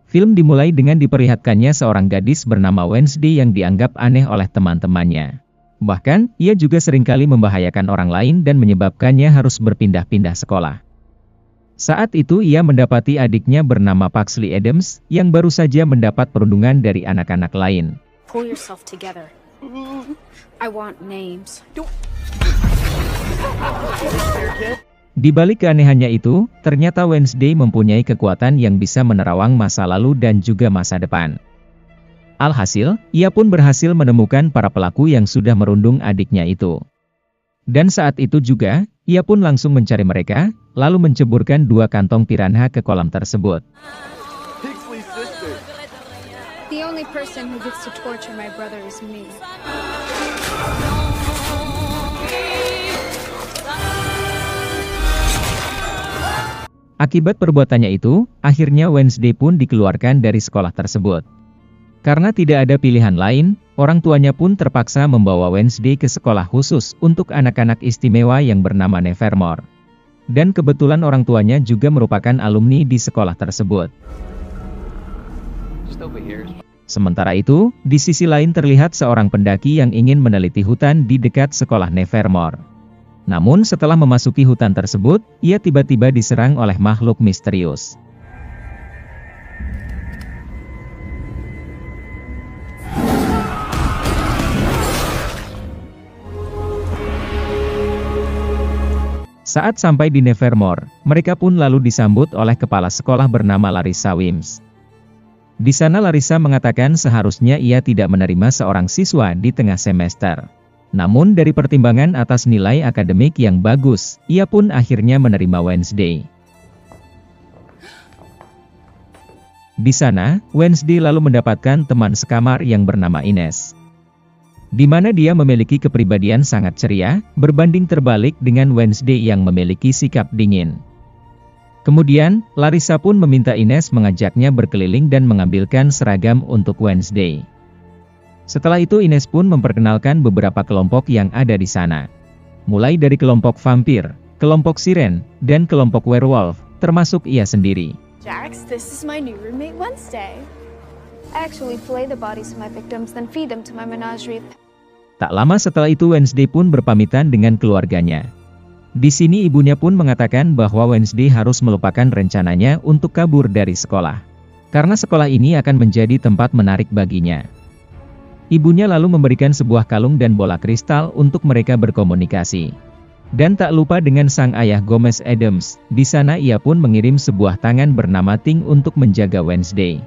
Film dimulai dengan diperlihatkannya seorang gadis bernama Wednesday yang dianggap aneh oleh teman-temannya. Bahkan, ia juga seringkali membahayakan orang lain dan menyebabkannya harus berpindah-pindah sekolah. Saat itu ia mendapati adiknya bernama Pugsley Adams, yang baru saja mendapat perundungan dari anak-anak lain. Pull yourself together. I want names. Di balik keanehannya itu, ternyata Wednesday mempunyai kekuatan yang bisa menerawang masa lalu dan juga masa depan. Alhasil, ia pun berhasil menemukan para pelaku yang sudah merundung adiknya itu. Dan saat itu juga, ia pun langsung mencari mereka, lalu menceburkan 2 kantong piranha ke kolam tersebut. The only person who gets to torture my brother is me. Akibat perbuatannya itu, akhirnya Wednesday pun dikeluarkan dari sekolah tersebut. Karena tidak ada pilihan lain, orang tuanya pun terpaksa membawa Wednesday ke sekolah khusus untuk anak-anak istimewa yang bernama Nevermore. Dan kebetulan orang tuanya juga merupakan alumni di sekolah tersebut. Sementara itu, di sisi lain terlihat seorang pendaki yang ingin meneliti hutan di dekat sekolah Nevermore. Namun setelah memasuki hutan tersebut, ia tiba-tiba diserang oleh makhluk misterius. Saat sampai di Nevermore, mereka pun lalu disambut oleh kepala sekolah bernama Larissa Wims. Di sana Larissa mengatakan seharusnya ia tidak menerima seorang siswa di tengah semester. Namun dari pertimbangan atas nilai akademik yang bagus, ia pun akhirnya menerima Wednesday. Di sana, Wednesday lalu mendapatkan teman sekamar yang bernama Ines. Di mana dia memiliki kepribadian sangat ceria, berbanding terbalik dengan Wednesday yang memiliki sikap dingin. Kemudian, Larissa pun meminta Ines mengajaknya berkeliling dan mengambilkan seragam untuk Wednesday. Setelah itu Ines pun memperkenalkan beberapa kelompok yang ada di sana. Mulai dari kelompok vampir, kelompok siren, dan kelompok werewolf, termasuk ia sendiri. Jax, this is my new roommate Wednesday. I actually fillet the bodies of my victims then feed them to my menagerie. Tak lama setelah itu Wednesday pun berpamitan dengan keluarganya. Di sini ibunya pun mengatakan bahwa Wednesday harus melupakan rencananya untuk kabur dari sekolah. Karena sekolah ini akan menjadi tempat menarik baginya. Ibunya lalu memberikan sebuah kalung dan bola kristal untuk mereka berkomunikasi. Dan tak lupa dengan sang ayah Gomez Adams, di sana ia pun mengirim sebuah tangan bernama Ting untuk menjaga Wednesday.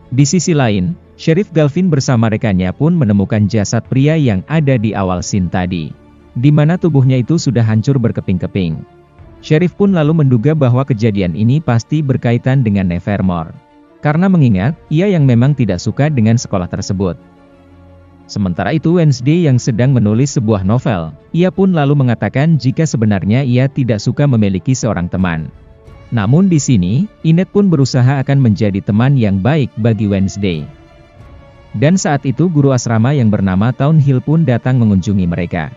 Di sisi lain, Sheriff Galvin bersama rekannya pun menemukan jasad pria yang ada di awal scene tadi, di mana tubuhnya itu sudah hancur berkeping-keping. Sheriff pun lalu menduga bahwa kejadian ini pasti berkaitan dengan Nevermore. Karena mengingat, ia yang memang tidak suka dengan sekolah tersebut. Sementara itu Wednesday yang sedang menulis sebuah novel, ia pun lalu mengatakan jika sebenarnya ia tidak suka memiliki seorang teman. Namun di sini, Inet pun berusaha akan menjadi teman yang baik bagi Wednesday. Dan saat itu guru asrama yang bernama Townhill pun datang mengunjungi mereka.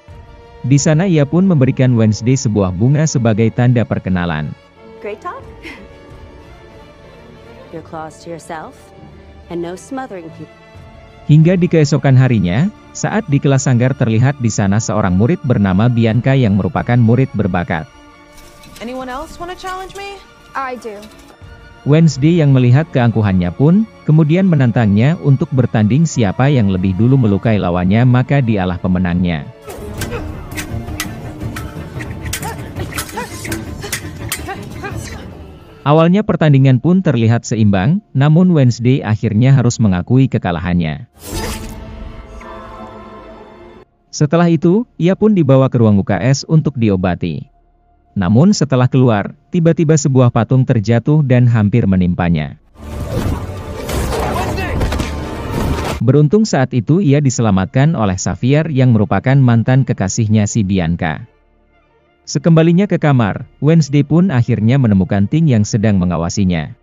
Di sana ia pun memberikan Wednesday sebuah bunga sebagai tanda perkenalan. Great talk. Your claws to yourself, and no smothering people. Hingga di keesokan harinya, saat di kelas sanggar terlihat di sana seorang murid bernama Bianca yang merupakan murid berbakat. Anyone else want to challenge me? I do. Wednesday yang melihat keangkuhannya pun, kemudian menantangnya untuk bertanding siapa yang lebih dulu melukai lawannya maka dialah pemenangnya. Awalnya pertandingan pun terlihat seimbang, namun Wednesday akhirnya harus mengakui kekalahannya. Setelah itu, ia pun dibawa ke ruang UKS untuk diobati. Namun setelah keluar, tiba-tiba sebuah patung terjatuh dan hampir menimpanya. Beruntung saat itu ia diselamatkan oleh Xavier yang merupakan mantan kekasihnya si Bianca. Sekembalinya ke kamar, Wednesday pun akhirnya menemukan Ting yang sedang mengawasinya.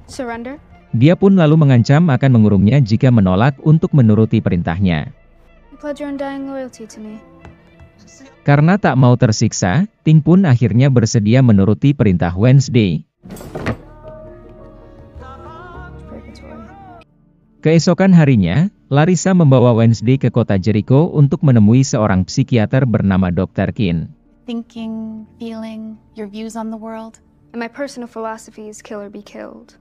Surrender? Dia pun lalu mengancam akan mengurungnya jika menolak untuk menuruti perintahnya. I pledge your undying loyalty to me. Karena tak mau tersiksa, Ting pun akhirnya bersedia menuruti perintah Wednesday. Keesokan harinya, Larissa membawa Wednesday ke kota Jericho untuk menemui seorang psikiater bernama Dr. Kin. Thinking, feeling, your views on the world. And my personal philosophy is kill or be killed.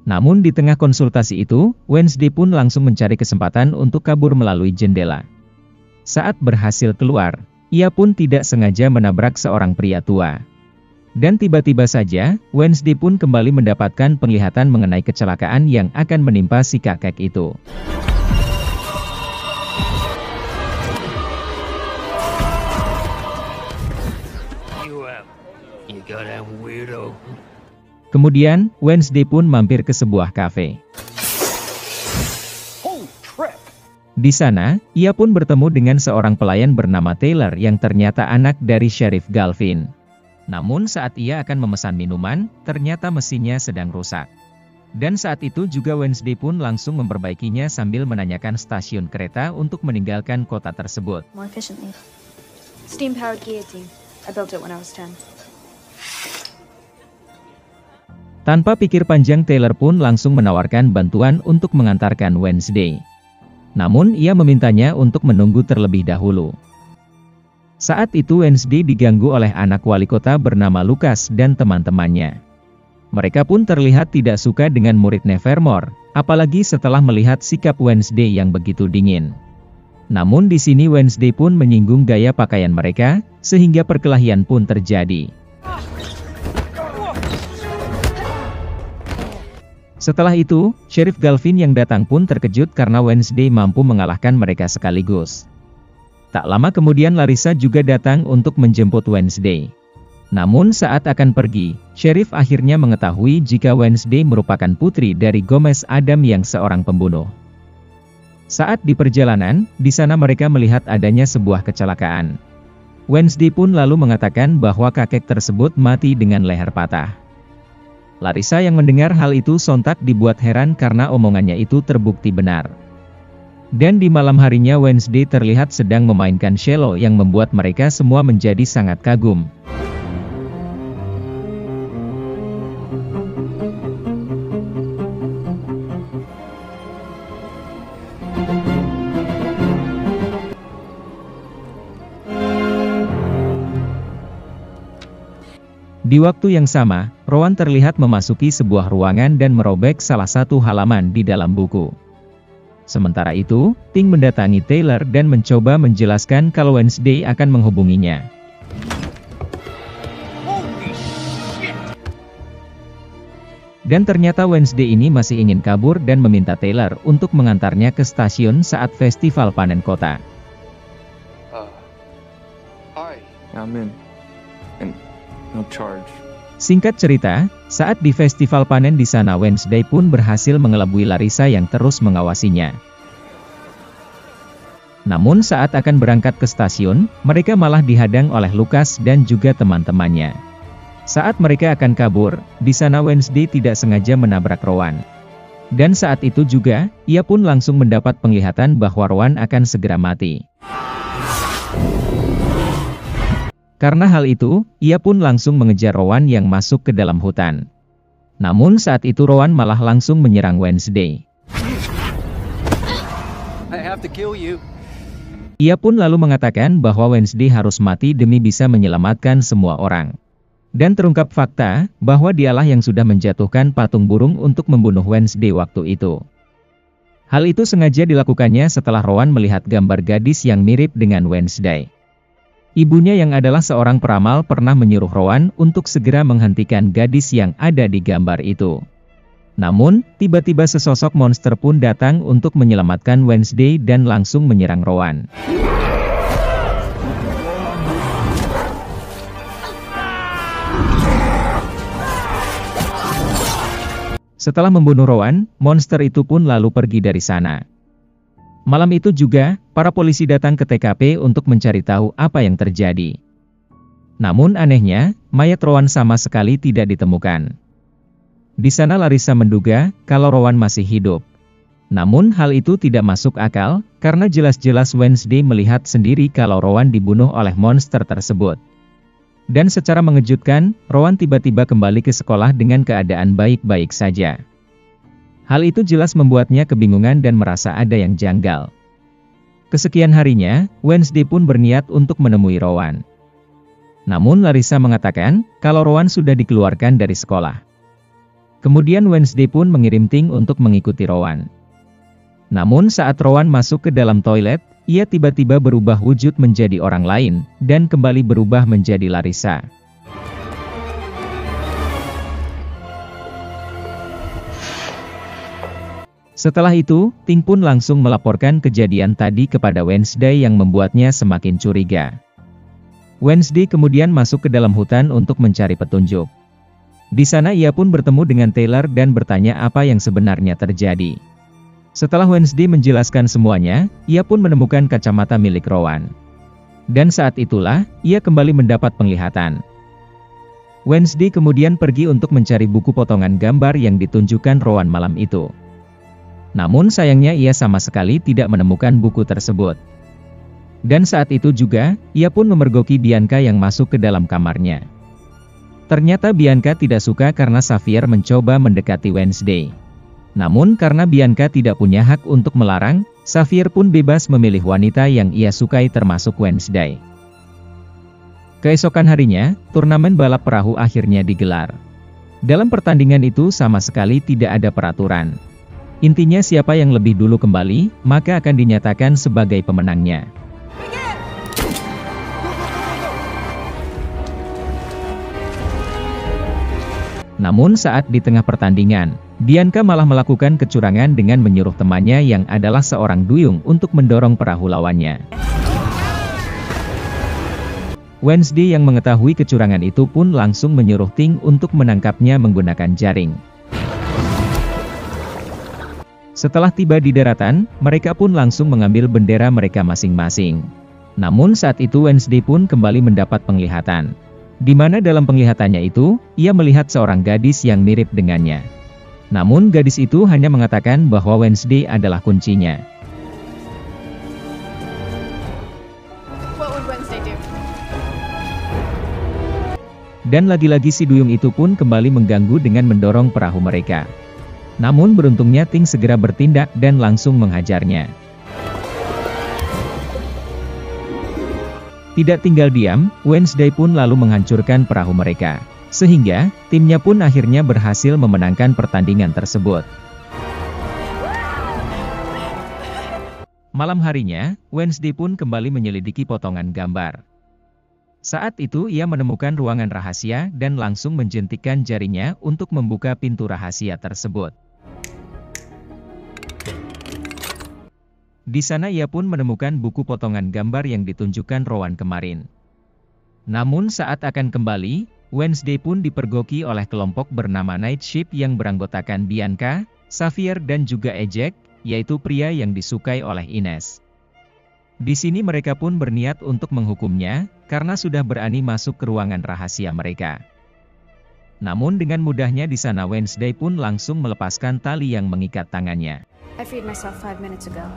Namun di tengah konsultasi itu, Wednesday pun langsung mencari kesempatan untuk kabur melalui jendela. Saat berhasil keluar, ia pun tidak sengaja menabrak seorang pria tua. Dan tiba-tiba saja, Wednesday pun kembali mendapatkan penglihatan mengenai kecelakaan yang akan menimpa si kakek itu. Kemudian, Wednesday pun mampir ke sebuah kafe. Di sana, ia pun bertemu dengan seorang pelayan bernama Taylor yang ternyata anak dari Sheriff Galvin. Namun saat ia akan memesan minuman, ternyata mesinnya sedang rusak. Dan saat itu juga Wednesday pun langsung memperbaikinya sambil menanyakan stasiun kereta untuk meninggalkan kota tersebut. More efficiently. Steam-powered guillotine. I built it when I was 10. Tanpa pikir panjang, Taylor pun langsung menawarkan bantuan untuk mengantarkan Wednesday. Namun ia memintanya untuk menunggu terlebih dahulu. Saat itu Wednesday diganggu oleh anak wali kota bernama Lucas dan teman-temannya. Mereka pun terlihat tidak suka dengan murid Nevermore, apalagi setelah melihat sikap Wednesday yang begitu dingin. Namun di sini Wednesday pun menyinggung gaya pakaian mereka, sehingga perkelahian pun terjadi. Setelah itu, Sheriff Galvin yang datang pun terkejut karena Wednesday mampu mengalahkan mereka sekaligus. Tak lama kemudian Larissa juga datang untuk menjemput Wednesday. Namun saat akan pergi, Sheriff akhirnya mengetahui jika Wednesday merupakan putri dari Gomez Adam yang seorang pembunuh. Saat di perjalanan, di sana mereka melihat adanya sebuah kecelakaan. Wednesday pun lalu mengatakan bahwa kakek tersebut mati dengan leher patah. Larissa yang mendengar hal itu sontak dibuat heran karena omongannya itu terbukti benar. Dan di malam harinya Wednesday terlihat sedang memainkan cello yang membuat mereka semua menjadi sangat kagum. Di waktu yang sama, Rowan terlihat memasuki sebuah ruangan dan merobek salah satu halaman di dalam buku. Sementara itu, Ting mendatangi Taylor dan mencoba menjelaskan kalau Wednesday akan menghubunginya. Dan ternyata Wednesday ini masih ingin kabur dan meminta Taylor untuk mengantarnya ke stasiun saat festival panen kota. Hi, I'm in. And no charge. Singkat cerita, saat di festival panen di sana Wednesday pun berhasil mengelabui Larissa yang terus mengawasinya. Namun saat akan berangkat ke stasiun, mereka malah dihadang oleh Lucas dan juga teman-temannya. Saat mereka akan kabur, di sana Wednesday tidak sengaja menabrak Rowan. Dan saat itu juga, ia pun langsung mendapat penglihatan bahwa Rowan akan segera mati. Karena hal itu, ia pun langsung mengejar Rowan yang masuk ke dalam hutan. Namun saat itu Rowan malah langsung menyerang Wednesday. I have to kill you. Ia pun lalu mengatakan bahwa Wednesday harus mati demi bisa menyelamatkan semua orang. Dan terungkap fakta, bahwa dialah yang sudah menjatuhkan patung burung untuk membunuh Wednesday waktu itu. Hal itu sengaja dilakukannya setelah Rowan melihat gambar gadis yang mirip dengan Wednesday. Ibunya yang adalah seorang peramal pernah menyuruh Rowan untuk segera menghentikan gadis yang ada di gambar itu. Namun, tiba-tiba sesosok monster pun datang untuk menyelamatkan Wednesday dan langsung menyerang Rowan. Setelah membunuh Rowan, monster itu pun lalu pergi dari sana. Malam itu juga, para polisi datang ke TKP untuk mencari tahu apa yang terjadi. Namun anehnya, mayat Rowan sama sekali tidak ditemukan. Di sana Larissa menduga kalau Rowan masih hidup. Namun hal itu tidak masuk akal, karena jelas-jelas Wednesday melihat sendiri kalau Rowan dibunuh oleh monster tersebut. Dan secara mengejutkan, Rowan tiba-tiba kembali ke sekolah dengan keadaan baik-baik saja. Hal itu jelas membuatnya kebingungan dan merasa ada yang janggal. Kesekian harinya, Wednesday pun berniat untuk menemui Rowan. Namun Larissa mengatakan, kalau Rowan sudah dikeluarkan dari sekolah. Kemudian Wednesday pun mengirim Ting untuk mengikuti Rowan. Namun saat Rowan masuk ke dalam toilet, ia tiba-tiba berubah wujud menjadi orang lain, dan kembali berubah menjadi Larissa. Setelah itu, Ting pun langsung melaporkan kejadian tadi kepada Wednesday yang membuatnya semakin curiga. Wednesday kemudian masuk ke dalam hutan untuk mencari petunjuk. Di sana ia pun bertemu dengan Taylor dan bertanya apa yang sebenarnya terjadi. Setelah Wednesday menjelaskan semuanya, ia pun menemukan kacamata milik Rowan. Dan saat itulah, ia kembali mendapat penglihatan. Wednesday kemudian pergi untuk mencari buku potongan gambar yang ditunjukkan Rowan malam itu. Namun sayangnya ia sama sekali tidak menemukan buku tersebut. Dan saat itu juga, ia pun memergoki Bianca yang masuk ke dalam kamarnya. Ternyata Bianca tidak suka karena Xavier mencoba mendekati Wednesday. Namun karena Bianca tidak punya hak untuk melarang, Xavier pun bebas memilih wanita yang ia sukai termasuk Wednesday. Keesokan harinya, turnamen balap perahu akhirnya digelar. Dalam pertandingan itu sama sekali tidak ada peraturan. Intinya siapa yang lebih dulu kembali, maka akan dinyatakan sebagai pemenangnya. Namun saat di tengah pertandingan, Bianca malah melakukan kecurangan dengan menyuruh temannya yang adalah seorang duyung untuk mendorong perahu lawannya. Wednesday yang mengetahui kecurangan itu pun langsung menyuruh Ting untuk menangkapnya menggunakan jaring. Setelah tiba di daratan, mereka pun langsung mengambil bendera mereka masing-masing. Namun saat itu Wednesday pun kembali mendapat penglihatan. Di mana dalam penglihatannya itu, ia melihat seorang gadis yang mirip dengannya. Namun gadis itu hanya mengatakan bahwa Wednesday adalah kuncinya. What would Wednesday do? Dan lagi-lagi si duyung itu pun kembali mengganggu dengan mendorong perahu mereka. Namun beruntungnya Ting segera bertindak dan langsung menghajarnya. Tidak tinggal diam, Wednesday pun lalu menghancurkan perahu mereka. Sehingga, timnya pun akhirnya berhasil memenangkan pertandingan tersebut. Malam harinya, Wednesday pun kembali menyelidiki potongan gambar. Saat itu ia menemukan ruangan rahasia dan langsung menjentikkan jarinya untuk membuka pintu rahasia tersebut. Di sana ia pun menemukan buku potongan gambar yang ditunjukkan Rowan kemarin. Namun saat akan kembali, Wednesday pun dipergoki oleh kelompok bernama Night Ship yang beranggotakan Bianca, Xavier dan juga Ejek, yaitu pria yang disukai oleh Ines. Di sini mereka pun berniat untuk menghukumnya, karena sudah berani masuk ke ruangan rahasia mereka. Namun dengan mudahnya di sana Wednesday pun langsung melepaskan tali yang mengikat tangannya. I freed myself 5 minutes ago.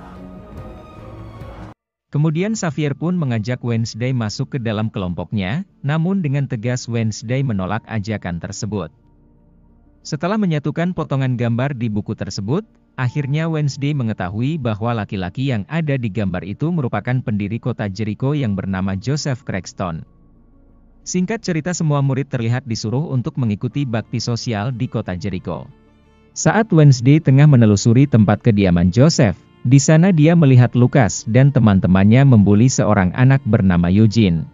Kemudian Xavier pun mengajak Wednesday masuk ke dalam kelompoknya, namun dengan tegas Wednesday menolak ajakan tersebut. Setelah menyatukan potongan gambar di buku tersebut, akhirnya Wednesday mengetahui bahwa laki-laki yang ada di gambar itu merupakan pendiri kota Jericho yang bernama Joseph Cragston. Singkat cerita semua murid terlihat disuruh untuk mengikuti bakti sosial di kota Jericho. Saat Wednesday tengah menelusuri tempat kediaman Joseph, di sana dia melihat Lucas dan teman-temannya membuli seorang anak bernama Eugene.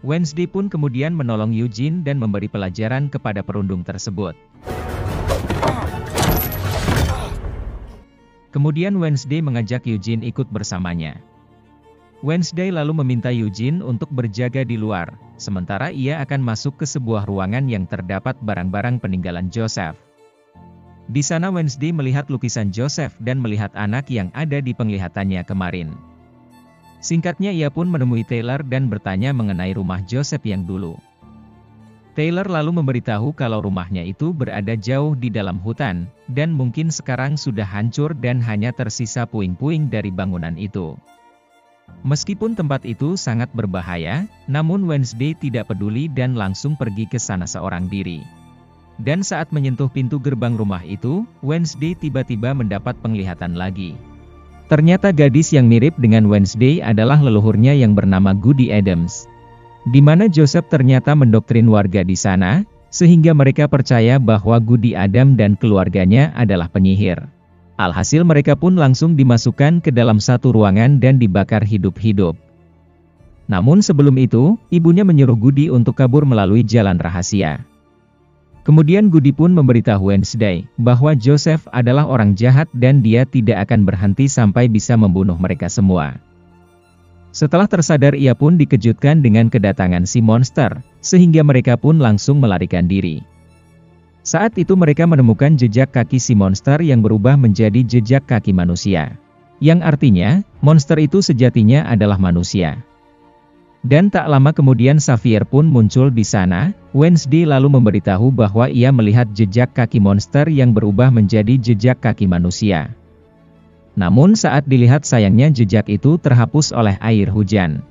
Wednesday pun kemudian menolong Eugene dan memberi pelajaran kepada perundung tersebut. Kemudian Wednesday mengajak Eugene ikut bersamanya. Wednesday lalu meminta Eugene untuk berjaga di luar, sementara ia akan masuk ke sebuah ruangan yang terdapat barang-barang peninggalan Joseph. Di sana Wednesday melihat lukisan Joseph dan melihat anak yang ada di penglihatannya kemarin. Singkatnya ia pun menemui Taylor dan bertanya mengenai rumah Joseph yang dulu. Taylor lalu memberitahu kalau rumahnya itu berada jauh di dalam hutan, dan mungkin sekarang sudah hancur dan hanya tersisa puing-puing dari bangunan itu. Meskipun tempat itu sangat berbahaya, namun Wednesday tidak peduli dan langsung pergi ke sana seorang diri. Dan saat menyentuh pintu gerbang rumah itu, Wednesday tiba-tiba mendapat penglihatan lagi. Ternyata gadis yang mirip dengan Wednesday adalah leluhurnya yang bernama Goody Adams. Di mana Joseph ternyata mendoktrin warga di sana, sehingga mereka percaya bahwa Goody Adams dan keluarganya adalah penyihir. Alhasil mereka pun langsung dimasukkan ke dalam satu ruangan dan dibakar hidup-hidup. Namun sebelum itu, ibunya menyuruh Goody untuk kabur melalui jalan rahasia. Kemudian Goody pun memberitahu Wednesday bahwa Joseph adalah orang jahat dan dia tidak akan berhenti sampai bisa membunuh mereka semua. Setelah tersadar ia pun dikejutkan dengan kedatangan si monster, sehingga mereka pun langsung melarikan diri. Saat itu mereka menemukan jejak kaki si monster yang berubah menjadi jejak kaki manusia. Yang artinya, monster itu sejatinya adalah manusia. Dan tak lama kemudian Xavier pun muncul di sana. Wednesday lalu memberitahu bahwa ia melihat jejak kaki monster yang berubah menjadi jejak kaki manusia. Namun saat dilihat sayangnya jejak itu terhapus oleh air hujan.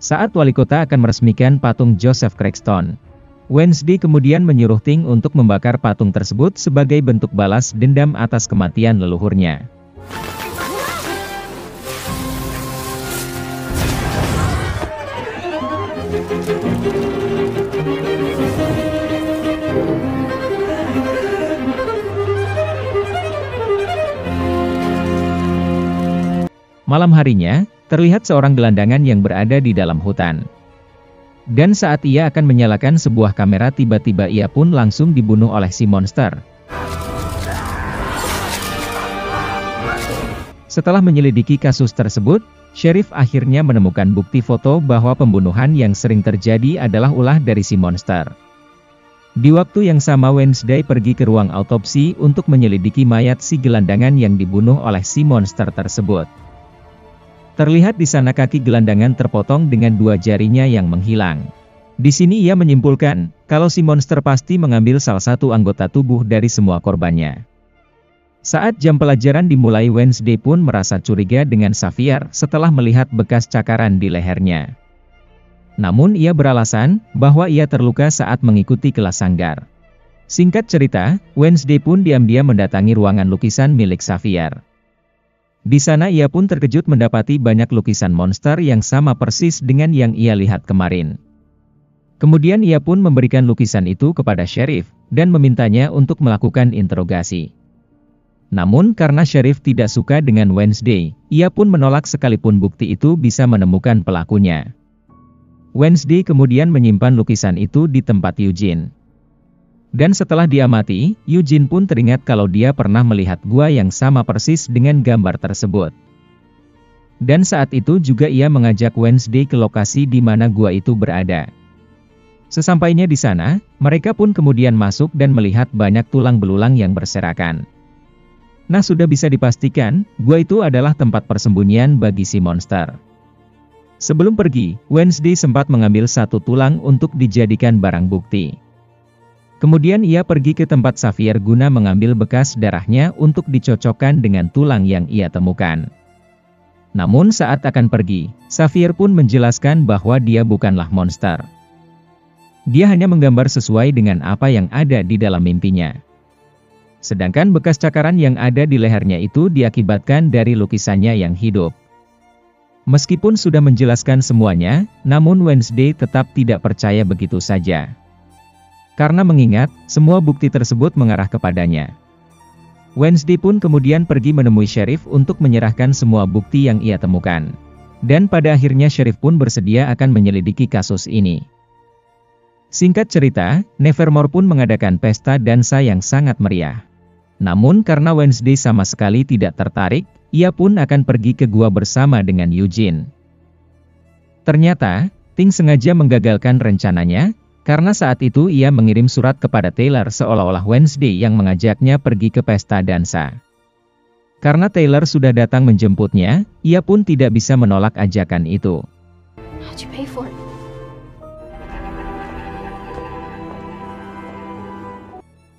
Saat wali kota akan meresmikan patung Joseph Cranston, Wednesday kemudian menyuruh Ting untuk membakar patung tersebut sebagai bentuk balas dendam atas kematian leluhurnya. Malam harinya, terlihat seorang gelandangan yang berada di dalam hutan. Dan saat ia akan menyalakan sebuah kamera tiba-tiba ia pun langsung dibunuh oleh si monster. Setelah menyelidiki kasus tersebut, Sheriff akhirnya menemukan bukti foto bahwa pembunuhan yang sering terjadi adalah ulah dari si monster. Di waktu yang sama Wednesday pergi ke ruang autopsi untuk menyelidiki mayat si gelandangan yang dibunuh oleh si monster tersebut. Terlihat di sana kaki gelandangan terpotong dengan dua jarinya yang menghilang. Di sini ia menyimpulkan, kalau si monster pasti mengambil salah satu anggota tubuh dari semua korbannya. Saat jam pelajaran dimulai Wednesday pun merasa curiga dengan Xavier setelah melihat bekas cakaran di lehernya. Namun ia beralasan, bahwa ia terluka saat mengikuti kelas sanggar. Singkat cerita, Wednesday pun diam-diam mendatangi ruangan lukisan milik Xavier. Di sana ia pun terkejut mendapati banyak lukisan monster yang sama persis dengan yang ia lihat kemarin. Kemudian ia pun memberikan lukisan itu kepada Sheriff, dan memintanya untuk melakukan interogasi. Namun karena Sheriff tidak suka dengan Wednesday, ia pun menolak sekalipun bukti itu bisa menemukan pelakunya. Wednesday kemudian menyimpan lukisan itu di tempat Eugene. Dan setelah diamati, Eugene pun teringat kalau dia pernah melihat gua yang sama persis dengan gambar tersebut. Dan saat itu juga ia mengajak Wednesday ke lokasi di mana gua itu berada. Sesampainya di sana, mereka pun kemudian masuk dan melihat banyak tulang belulang yang berserakan. Nah sudah bisa dipastikan, gua itu adalah tempat persembunyian bagi si monster. Sebelum pergi, Wednesday sempat mengambil satu tulang untuk dijadikan barang bukti. Kemudian ia pergi ke tempat Xavier guna mengambil bekas darahnya untuk dicocokkan dengan tulang yang ia temukan. Namun saat akan pergi, Xavier pun menjelaskan bahwa dia bukanlah monster. Dia hanya menggambar sesuai dengan apa yang ada di dalam mimpinya. Sedangkan bekas cakaran yang ada di lehernya itu diakibatkan dari lukisannya yang hidup. Meskipun sudah menjelaskan semuanya, namun Wednesday tetap tidak percaya begitu saja. Karena mengingat, semua bukti tersebut mengarah kepadanya. Wednesday pun kemudian pergi menemui Sheriff untuk menyerahkan semua bukti yang ia temukan. Dan pada akhirnya Sheriff pun bersedia akan menyelidiki kasus ini. Singkat cerita, Nevermore pun mengadakan pesta dansa yang sangat meriah. Namun karena Wednesday sama sekali tidak tertarik, ia pun akan pergi ke gua bersama dengan Eugene. Ternyata, Ting sengaja menggagalkan rencananya, karena saat itu ia mengirim surat kepada Taylor seolah-olah Wednesday yang mengajaknya pergi ke pesta dansa. Karena Taylor sudah datang menjemputnya, ia pun tidak bisa menolak ajakan itu. How'd you pay for it?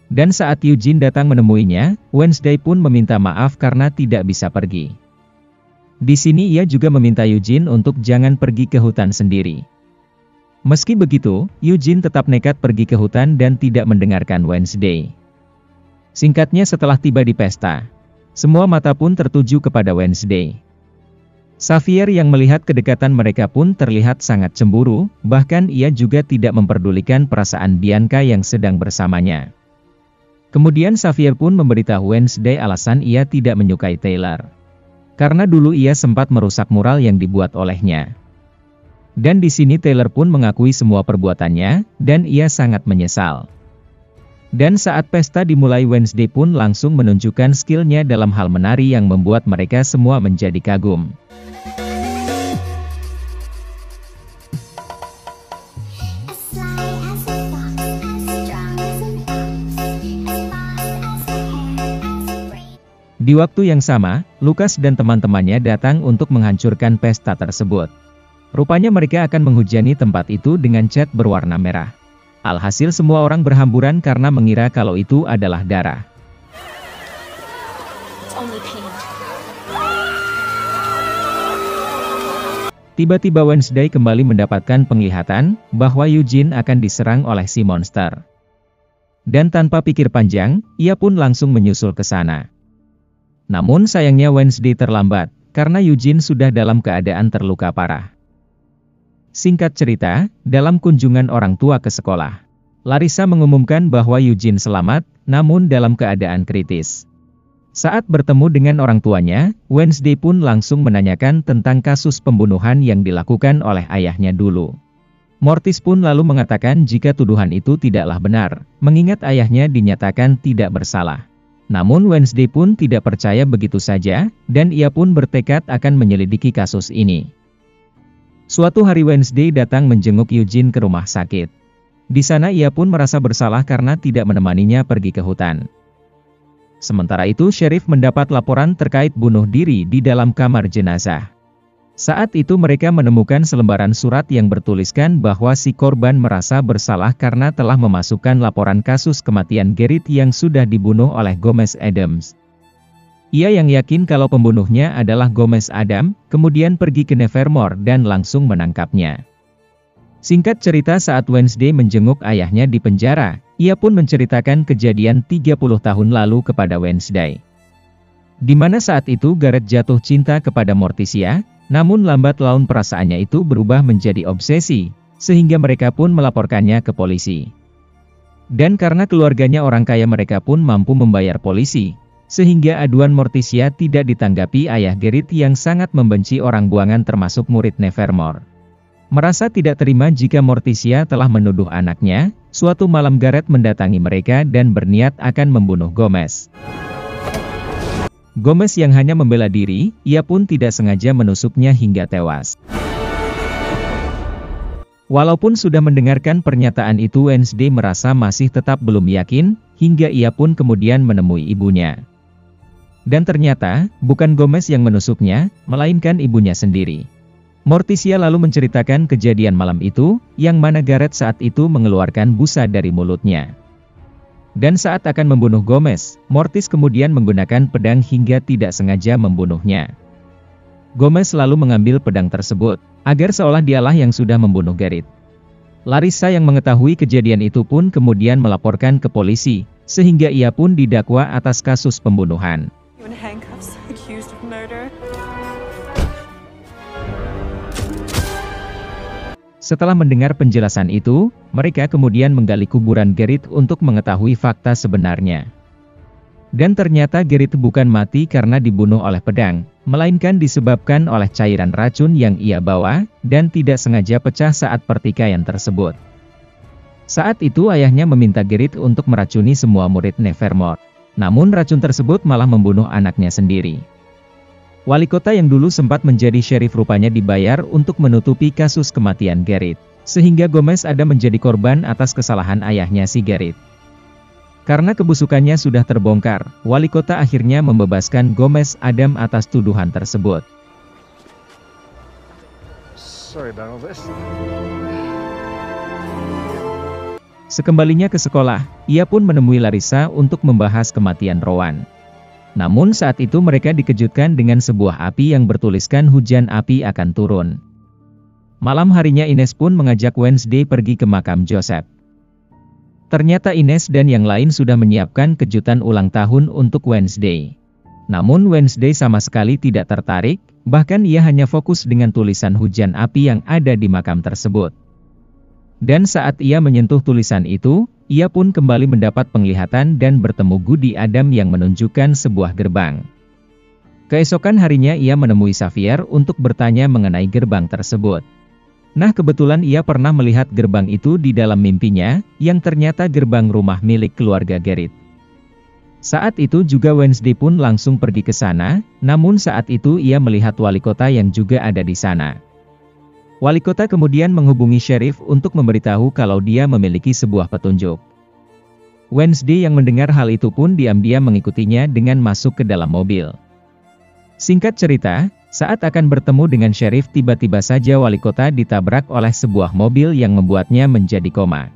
Dan saat Eugene datang menemuinya, Wednesday pun meminta maaf karena tidak bisa pergi. Di sini ia juga meminta Eugene untuk jangan pergi ke hutan sendiri. Meski begitu, Eugene tetap nekat pergi ke hutan dan tidak mendengarkan Wednesday. Singkatnya setelah tiba di pesta, semua mata pun tertuju kepada Wednesday. Xavier yang melihat kedekatan mereka pun terlihat sangat cemburu, bahkan ia juga tidak memperdulikan perasaan Bianca yang sedang bersamanya. Kemudian Xavier pun memberitahu Wednesday alasan ia tidak menyukai Taylor. Karena dulu ia sempat merusak mural yang dibuat olehnya. Dan di sini Taylor pun mengakui semua perbuatannya, dan ia sangat menyesal. Dan saat pesta dimulai, Wednesday pun langsung menunjukkan skillnya dalam hal menari yang membuat mereka semua menjadi kagum. Di waktu yang sama, Lucas dan teman-temannya datang untuk menghancurkan pesta tersebut. Rupanya mereka akan menghujani tempat itu dengan cat berwarna merah. Alhasil semua orang berhamburan karena mengira kalau itu adalah darah. Tiba-tiba Wednesday kembali mendapatkan penglihatan bahwa Eugene akan diserang oleh si monster. Dan tanpa pikir panjang, ia pun langsung menyusul ke sana. Namun sayangnya Wednesday terlambat, karena Eugene sudah dalam keadaan terluka parah. Singkat cerita, dalam kunjungan orang tua ke sekolah, Larissa mengumumkan bahwa Eugene selamat, namun dalam keadaan kritis. Saat bertemu dengan orang tuanya, Wednesday pun langsung menanyakan tentang kasus pembunuhan yang dilakukan oleh ayahnya dulu. Mortis pun lalu mengatakan jika tuduhan itu tidaklah benar, mengingat ayahnya dinyatakan tidak bersalah. Namun Wednesday pun tidak percaya begitu saja, dan ia pun bertekad akan menyelidiki kasus ini. Suatu hari Wednesday datang menjenguk Eugene ke rumah sakit. Di sana ia pun merasa bersalah karena tidak menemaninya pergi ke hutan. Sementara itu Sheriff mendapat laporan terkait bunuh diri di dalam kamar jenazah. Saat itu mereka menemukan selembaran surat yang bertuliskan bahwa si korban merasa bersalah karena telah memasukkan laporan kasus kematian Garrett yang sudah dibunuh oleh Gomez Adams. Ia yang yakin kalau pembunuhnya adalah Gomez Adam, kemudian pergi ke Nevermore dan langsung menangkapnya. Singkat cerita saat Wednesday menjenguk ayahnya di penjara, ia pun menceritakan kejadian 30 tahun lalu kepada Wednesday. Di mana saat itu Garrett jatuh cinta kepada Morticia, namun lambat laun perasaannya itu berubah menjadi obsesi, sehingga mereka pun melaporkannya ke polisi. Dan karena keluarganya orang kaya mereka pun mampu membayar polisi, sehingga aduan Morticia tidak ditanggapi ayah Garrett yang sangat membenci orang buangan termasuk murid Nevermore. Merasa tidak terima jika Morticia telah menuduh anaknya, suatu malam Garrett mendatangi mereka dan berniat akan membunuh Gomez. Gomez yang hanya membela diri, ia pun tidak sengaja menusuknya hingga tewas. Walaupun sudah mendengarkan pernyataan itu, Wednesday merasa masih tetap belum yakin, hingga ia pun kemudian menemui ibunya. Dan ternyata, bukan Gomez yang menusuknya, melainkan ibunya sendiri. Morticia lalu menceritakan kejadian malam itu, yang mana Garrett saat itu mengeluarkan busa dari mulutnya. Dan saat akan membunuh Gomez, Mortis kemudian menggunakan pedang hingga tidak sengaja membunuhnya. Gomez lalu mengambil pedang tersebut, agar seolah dialah yang sudah membunuh Garrett. Larissa yang mengetahui kejadian itu pun kemudian melaporkan ke polisi, sehingga ia pun didakwa atas kasus pembunuhan. Setelah mendengar penjelasan itu, mereka kemudian menggali kuburan Garrett untuk mengetahui fakta sebenarnya. Dan ternyata Garrett bukan mati karena dibunuh oleh pedang, melainkan disebabkan oleh cairan racun yang ia bawa, dan tidak sengaja pecah saat pertikaian tersebut. Saat itu ayahnya meminta Garrett untuk meracuni semua murid Nevermore. Namun racun tersebut malah membunuh anaknya sendiri. Wali kota yang dulu sempat menjadi sheriff rupanya dibayar untuk menutupi kasus kematian Garrett, sehingga Gomez ada menjadi korban atas kesalahan ayahnya si Garrett. Karena kebusukannya sudah terbongkar, wali kota akhirnya membebaskan Gomez Adam atas tuduhan tersebut. Sekembalinya ke sekolah, ia pun menemui Larissa untuk membahas kematian Rowan. Namun saat itu mereka dikejutkan dengan sebuah api yang bertuliskan hujan api akan turun. Malam harinya Ines pun mengajak Wednesday pergi ke makam Joseph. Ternyata Ines dan yang lain sudah menyiapkan kejutan ulang tahun untuk Wednesday. Namun Wednesday sama sekali tidak tertarik, bahkan ia hanya fokus dengan tulisan hujan api yang ada di makam tersebut. Dan saat ia menyentuh tulisan itu, ia pun kembali mendapat penglihatan dan bertemu Goody Adam yang menunjukkan sebuah gerbang. Keesokan harinya ia menemui Xavier untuk bertanya mengenai gerbang tersebut. Nah kebetulan ia pernah melihat gerbang itu di dalam mimpinya, yang ternyata gerbang rumah milik keluarga Garrett. Saat itu juga Wednesday pun langsung pergi ke sana, namun saat itu ia melihat wali kota yang juga ada di sana. Wali kota kemudian menghubungi sheriff untuk memberitahu kalau dia memiliki sebuah petunjuk. Wednesday yang mendengar hal itu pun diam-diam mengikutinya dengan masuk ke dalam mobil. Singkat cerita, saat akan bertemu dengan sheriff tiba-tiba saja wali kota ditabrak oleh sebuah mobil yang membuatnya menjadi koma.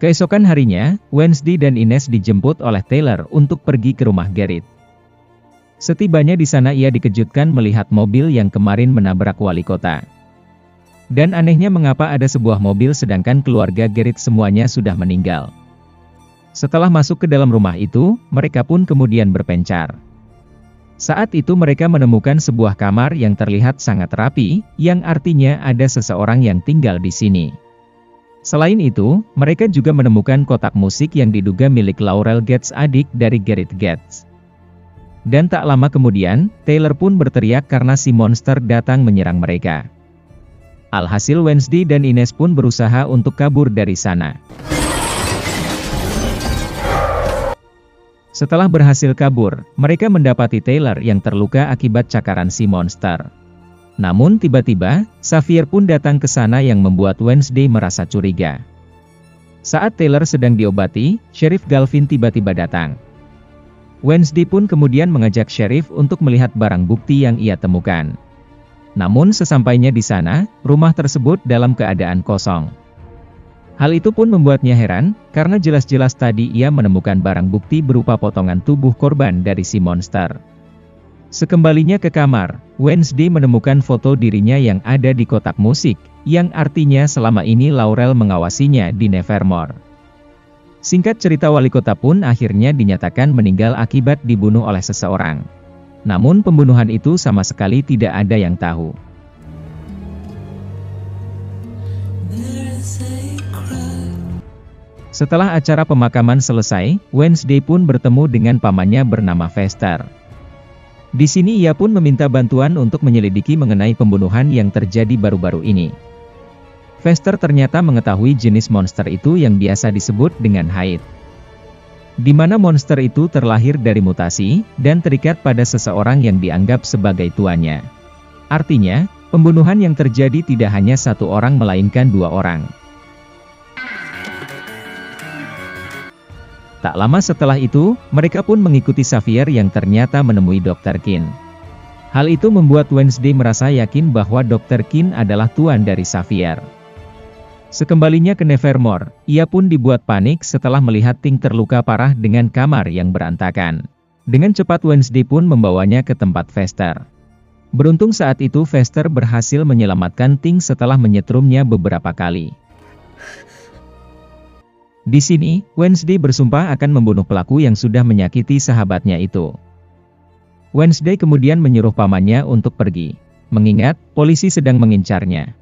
Keesokan harinya, Wednesday dan Ines dijemput oleh Taylor untuk pergi ke rumah Garrett. Setibanya di sana ia dikejutkan melihat mobil yang kemarin menabrak wali kota. Dan anehnya mengapa ada sebuah mobil sedangkan keluarga Garrett semuanya sudah meninggal. Setelah masuk ke dalam rumah itu, mereka pun kemudian berpencar. Saat itu mereka menemukan sebuah kamar yang terlihat sangat rapi, yang artinya ada seseorang yang tinggal di sini. Selain itu, mereka juga menemukan kotak musik yang diduga milik Laurel Gates, adik dari Garrett Gates. Dan tak lama kemudian, Taylor pun berteriak karena si monster datang menyerang mereka. Alhasil Wednesday dan Ines pun berusaha untuk kabur dari sana. Setelah berhasil kabur, mereka mendapati Taylor yang terluka akibat cakaran si monster. Namun tiba-tiba, Xavier pun datang ke sana yang membuat Wednesday merasa curiga. Saat Taylor sedang diobati, Sheriff Galvin tiba-tiba datang. Wednesday pun kemudian mengajak Sheriff untuk melihat barang bukti yang ia temukan. Namun sesampainya di sana, rumah tersebut dalam keadaan kosong. Hal itu pun membuatnya heran, karena jelas-jelas tadi ia menemukan barang bukti berupa potongan tubuh korban dari si monster. Sekembalinya ke kamar, Wednesday menemukan foto dirinya yang ada di kotak musik, yang artinya selama ini Laurel mengawasinya di Nevermore. Singkat cerita wali kota pun akhirnya dinyatakan meninggal akibat dibunuh oleh seseorang. Namun pembunuhan itu sama sekali tidak ada yang tahu. Setelah acara pemakaman selesai, Wednesday pun bertemu dengan pamannya bernama Fester. Di sini ia pun meminta bantuan untuk menyelidiki mengenai pembunuhan yang terjadi baru-baru ini. Fester ternyata mengetahui jenis monster itu yang biasa disebut dengan Hyde. Di mana monster itu terlahir dari mutasi, dan terikat pada seseorang yang dianggap sebagai tuannya. Artinya, pembunuhan yang terjadi tidak hanya satu orang melainkan dua orang. Tak lama setelah itu, mereka pun mengikuti Xavier yang ternyata menemui Dr. Quinn. Hal itu membuat Wednesday merasa yakin bahwa Dr. Quinn adalah tuan dari Xavier. Sekembalinya ke Nevermore, ia pun dibuat panik setelah melihat Ting terluka parah dengan kamar yang berantakan. Dengan cepat Wednesday pun membawanya ke tempat Fester. Beruntung saat itu Fester berhasil menyelamatkan Ting setelah menyetrumnya beberapa kali. Di sini, Wednesday bersumpah akan membunuh pelaku yang sudah menyakiti sahabatnya itu. Wednesday kemudian menyuruh pamannya untuk pergi, mengingat polisi sedang mengincarnya.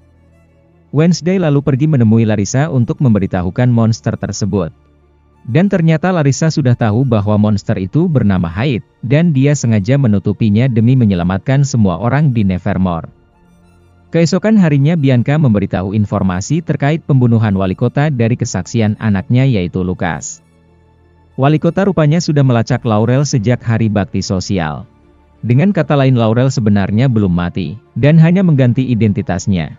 Wednesday lalu pergi menemui Larissa untuk memberitahukan monster tersebut. Dan ternyata Larissa sudah tahu bahwa monster itu bernama Hyde, dan dia sengaja menutupinya demi menyelamatkan semua orang di Nevermore. Keesokan harinya Bianca memberitahu informasi terkait pembunuhan wali kota dari kesaksian anaknya yaitu Lucas. Wali kota rupanya sudah melacak Laurel sejak hari bakti sosial. Dengan kata lain Laurel sebenarnya belum mati, dan hanya mengganti identitasnya.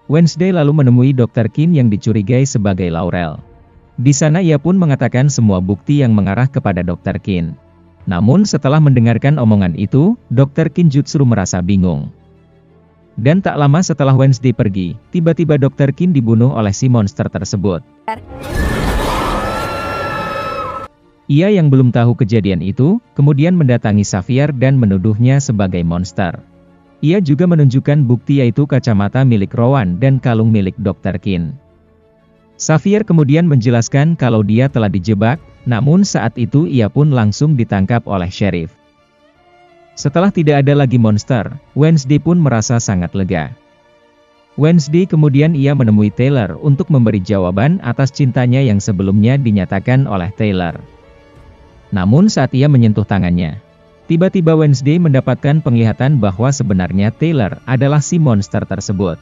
Wednesday lalu menemui Dr. Quinn yang dicurigai sebagai Laurel. Di sana ia pun mengatakan semua bukti yang mengarah kepada Dr. Quinn. Namun setelah mendengarkan omongan itu, Dr. Quinn justru merasa bingung. Dan tak lama setelah Wednesday pergi, tiba-tiba Dr. Quinn dibunuh oleh si monster tersebut. Ia yang belum tahu kejadian itu, kemudian mendatangi Xavier dan menuduhnya sebagai monster. Ia juga menunjukkan bukti yaitu kacamata milik Rowan dan kalung milik Dr. Quinn. Xavier kemudian menjelaskan kalau dia telah dijebak, namun saat itu ia pun langsung ditangkap oleh sheriff. Setelah tidak ada lagi monster, Wednesday pun merasa sangat lega. Wednesday kemudian ia menemui Taylor untuk memberi jawaban atas cintanya yang sebelumnya dinyatakan oleh Taylor. Namun saat ia menyentuh tangannya, tiba-tiba Wednesday mendapatkan penglihatan bahwa sebenarnya Taylor adalah si monster tersebut.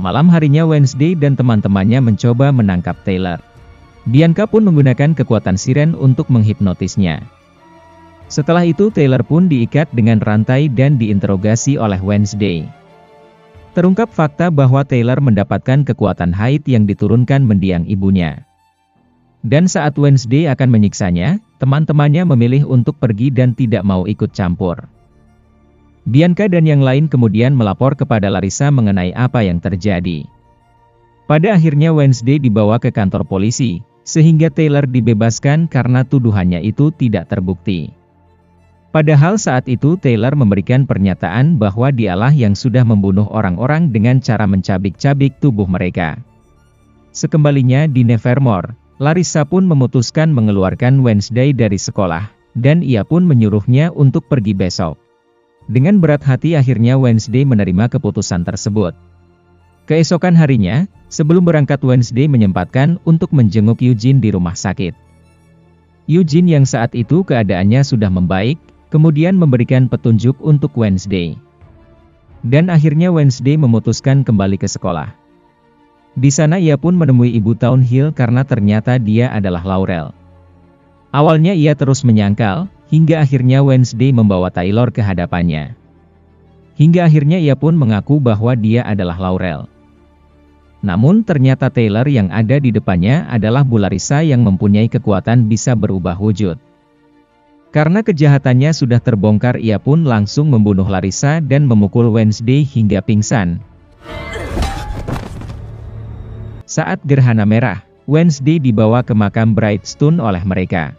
Malam harinya Wednesday dan teman-temannya mencoba menangkap Taylor. Bianca pun menggunakan kekuatan siren untuk menghipnotisnya. Setelah itu Taylor pun diikat dengan rantai dan diinterogasi oleh Wednesday. Terungkap fakta bahwa Taylor mendapatkan kekuatan haid yang diturunkan mendiang ibunya. Dan saat Wednesday akan menyiksanya, teman-temannya memilih untuk pergi dan tidak mau ikut campur. Bianca dan yang lain kemudian melapor kepada Larissa mengenai apa yang terjadi. Pada akhirnya Wednesday dibawa ke kantor polisi, sehingga Taylor dibebaskan karena tuduhannya itu tidak terbukti. Padahal saat itu Taylor memberikan pernyataan bahwa dialah yang sudah membunuh orang-orang dengan cara mencabik-cabik tubuh mereka. Sekembalinya di Nevermore, Larissa pun memutuskan mengeluarkan Wednesday dari sekolah, dan ia pun menyuruhnya untuk pergi besok. Dengan berat hati akhirnya Wednesday menerima keputusan tersebut. Keesokan harinya, sebelum berangkat Wednesday menyempatkan untuk menjenguk Eugene di rumah sakit. Eugene yang saat itu keadaannya sudah membaik, kemudian memberikan petunjuk untuk Wednesday. Dan akhirnya Wednesday memutuskan kembali ke sekolah. Di sana ia pun menemui Ibu Townhill karena ternyata dia adalah Laurel. Awalnya ia terus menyangkal, hingga akhirnya Wednesday membawa Taylor ke hadapannya. Hingga akhirnya ia pun mengaku bahwa dia adalah Laurel. Namun ternyata Taylor yang ada di depannya adalah Bu Larissa yang mempunyai kekuatan bisa berubah wujud. Karena kejahatannya sudah terbongkar ia pun langsung membunuh Larissa dan memukul Wednesday hingga pingsan. Saat gerhana merah, Wednesday dibawa ke makam Brightstone oleh mereka.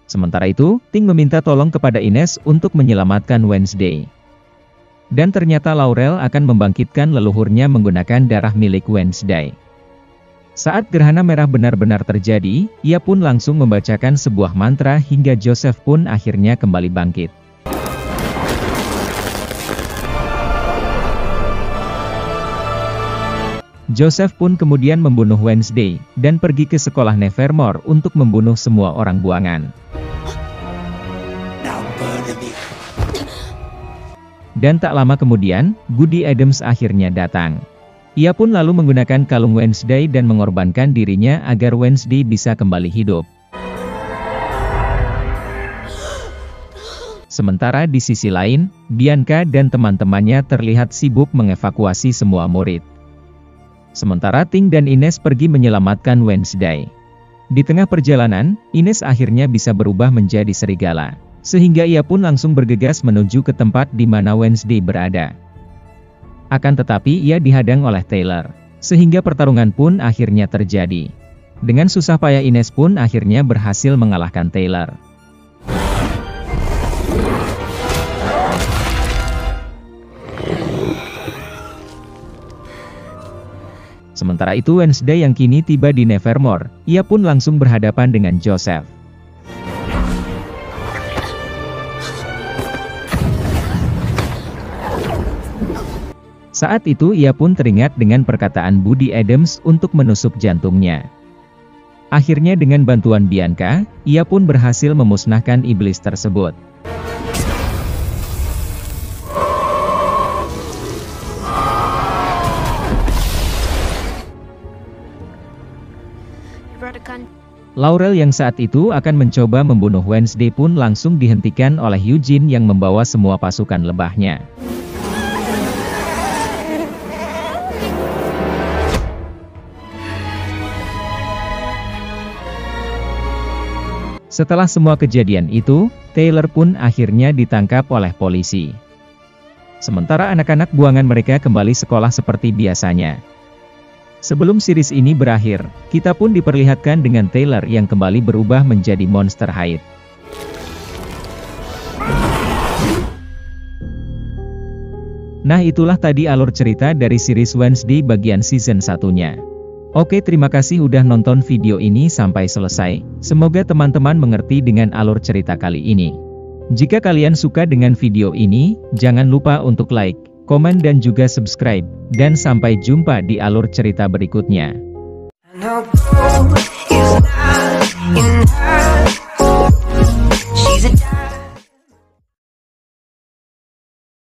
Sementara itu, Ting meminta tolong kepada Ines untuk menyelamatkan Wednesday. Dan ternyata Laurel akan membangkitkan leluhurnya menggunakan darah milik Wednesday. Saat gerhana merah benar-benar terjadi, ia pun langsung membacakan sebuah mantra hingga Joseph pun akhirnya kembali bangkit. Joseph pun kemudian membunuh Wednesday, dan pergi ke sekolah Nevermore untuk membunuh semua orang buangan. Dan tak lama kemudian, Goody Adams akhirnya datang. Ia pun lalu menggunakan kalung Wednesday dan mengorbankan dirinya agar Wednesday bisa kembali hidup. Sementara di sisi lain, Bianca dan teman-temannya terlihat sibuk mengevakuasi semua murid. Sementara Ting dan Ines pergi menyelamatkan Wednesday. Di tengah perjalanan, Ines akhirnya bisa berubah menjadi serigala. Sehingga ia pun langsung bergegas menuju ke tempat di mana Wednesday berada. Akan tetapi ia dihadang oleh Taylor. Sehingga pertarungan pun akhirnya terjadi. Dengan susah payah Ines pun akhirnya berhasil mengalahkan Taylor. Sementara itu Wednesday yang kini tiba di Nevermore, ia pun langsung berhadapan dengan Joseph. Saat itu ia pun teringat dengan perkataan Goody Adams untuk menusuk jantungnya. Akhirnya dengan bantuan Bianca, ia pun berhasil memusnahkan iblis tersebut. Laurel yang saat itu akan mencoba membunuh Wednesday pun langsung dihentikan oleh Eugene yang membawa semua pasukan lebahnya. Setelah semua kejadian itu, Taylor pun akhirnya ditangkap oleh polisi. Sementara anak-anak buangan mereka kembali sekolah seperti biasanya. Sebelum series ini berakhir, kita pun diperlihatkan dengan Taylor yang kembali berubah menjadi monster Hyde. Nah, itulah tadi alur cerita dari series Wednesday bagian season 1-nya. Oke, terima kasih udah nonton video ini sampai selesai. Semoga teman-teman mengerti dengan alur cerita kali ini. Jika kalian suka dengan video ini, jangan lupa untuk like, komen dan juga subscribe. Dan sampai jumpa di alur cerita berikutnya.